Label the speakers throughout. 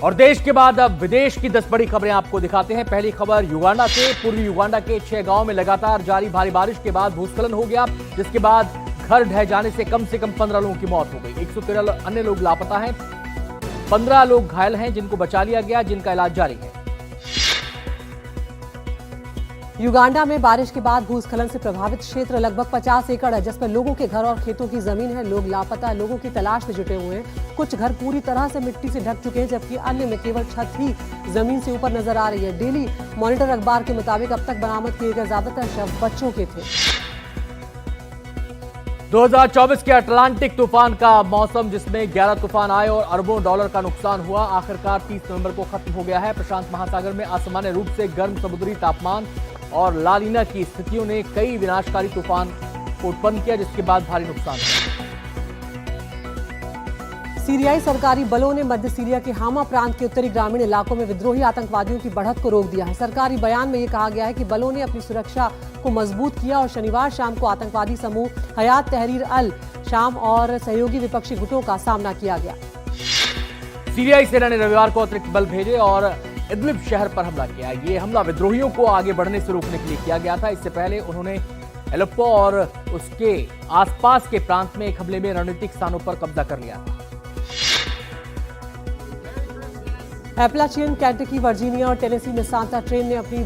Speaker 1: और देश के बाद अब विदेश की 10 बड़ी खबरें आपको दिखाते हैं। पहली खबर युगांडा से। पूर्वी युगांडा के 6 गांवों में लगातार जारी भारी बारिश के बाद भूस्खलन हो गया, जिसके बाद घर ढह जाने से कम 15 लोगों की मौत हो गई। 113 अन्य लोग लापता हैं। 15 लोग घायल हैं, जिनको बचा लिया गया, जिनका इलाज जारी है।
Speaker 2: युगांडा में बारिश के बाद भूस्खलन से प्रभावित क्षेत्र लगभग 50 एकड़ है, जिसमें लोगों के घर और खेतों की जमीन है। लोग लापता लोगों की तलाश में जुटे हुए हैं। कुछ घर पूरी तरह से मिट्टी से ढक चुके हैं, जबकि अन्य में केवल छत ही जमीन से ऊपर नजर आ रही है। डेली मॉनिटर अखबार के मुताबिक अब तक बरामद किए गए ज्यादातर शव बच्चों के थे।
Speaker 1: 2024 के अटलांटिक तूफान का मौसम, जिसमें 11 तूफान आए और अरबों डॉलर का नुकसान हुआ, आखिरकार 30 नवंबर को खत्म हो गया है। प्रशांत महासागर में असामान्य रूप से गर्म समुद्री तापमान और लानीना की स्थितियों ने कई विनाशकारी तूफान को उत्पन्न किया, जिसके बाद भारी नुकसान हुआ।
Speaker 2: सीरियाई सरकारी बलों ने मध्य सीरिया के हामा प्रांत के उत्तरी ग्रामीण इलाकों में विद्रोही आतंकवादियों की बढ़त को रोक दिया है। सरकारी बयान में यह कहा गया है कि बलों ने अपनी सुरक्षा को मजबूत किया और शनिवार शाम को आतंकवादी समूह हयात तहरीर अल शाम और सहयोगी विपक्षी गुटों का सामना किया गया।
Speaker 1: सीरियाई सेना ने रविवार को अतिरिक्त बल भेजे और इदलिब शहर पर हमला किया। ये हमला विद्रोहियों को आगे बढ़ने से रोकने के लिए किया गया था। इससे पहले उन्होंने एलेप्पो और उसके आसपास के प्रांत में एक हमले में रणनीतिक स्थानों पर कब्जा कर लिया था।
Speaker 2: एपलाचियन, कैंटकी, वर्जीनिया और टेनेसी में सांता ट्रेन ने अपनी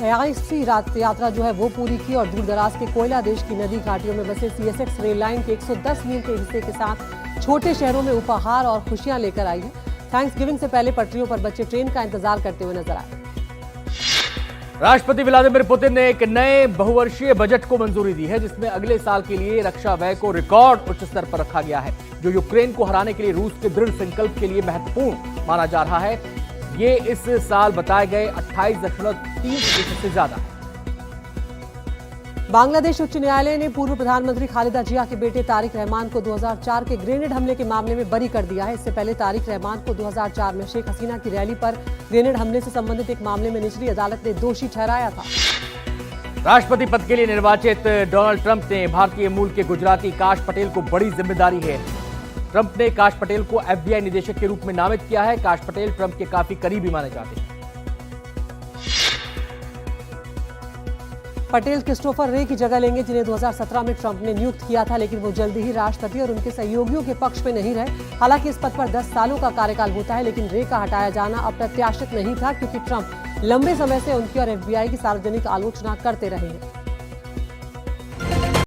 Speaker 2: 82वीं रात यात्रा जो है वो पूरी की और दूर दराज के कोयला देश की नदी घाटियों में बसे CSX रेल लाइन के 110 मील के हिस्से के साथ छोटे शहरों में उपहार और खुशियां लेकर आई है। थैंक्सगिविंग से पहले पटरियों पर बच्चे ट्रेन का इंतजार करते हुए नजर आए।
Speaker 1: राष्ट्रपति व्लादिमीर पुतिन ने एक नए बहुवर्षीय बजट को मंजूरी दी है, जिसमें अगले साल के लिए रक्षा व्यय को रिकॉर्ड उच्च स्तर पर रखा गया है, जो यूक्रेन को हराने के लिए रूस के दृढ़ संकल्प के लिए महत्वपूर्ण माना जा रहा है। ये इस साल बताए गए 28.3% से ज्यादा है।
Speaker 2: बांग्लादेश उच्च न्यायालय ने पूर्व प्रधानमंत्री खालिदा जिया के बेटे तारिक रहमान को 2004 के ग्रेनेड हमले के मामले में बरी कर दिया है। इससे पहले तारिक रहमान को 2004 में शेख हसीना की रैली पर ग्रेनेड हमले से संबंधित एक मामले में निचली अदालत ने दोषी ठहराया था।
Speaker 1: राष्ट्रपति पद के लिए निर्वाचित डोनाल्ड ट्रंप ने भारतीय मूल के गुजराती काश पटेल को बड़ी जिम्मेदारी है। ट्रंप ने काश पटेल को FBI निदेशक के रूप में नामित किया है। काश पटेल ट्रंप के काफी करीबी माने जाते हैं।
Speaker 2: पटेल क्रिस्टोफर रे की जगह लेंगे, जिन्हें 2017 में ट्रंप ने नियुक्त किया था, लेकिन वो जल्दी ही राष्ट्रपति और उनके सहयोगियों के पक्ष में नहीं रहे। हालांकि इस पद पर 10 सालों का कार्यकाल होता है, लेकिन रे का हटाया जाना अप्रत्याशित नहीं था, क्योंकि ट्रंप लंबे समय से उनकी और FBI की सार्वजनिक आलोचना करते रहे हैं।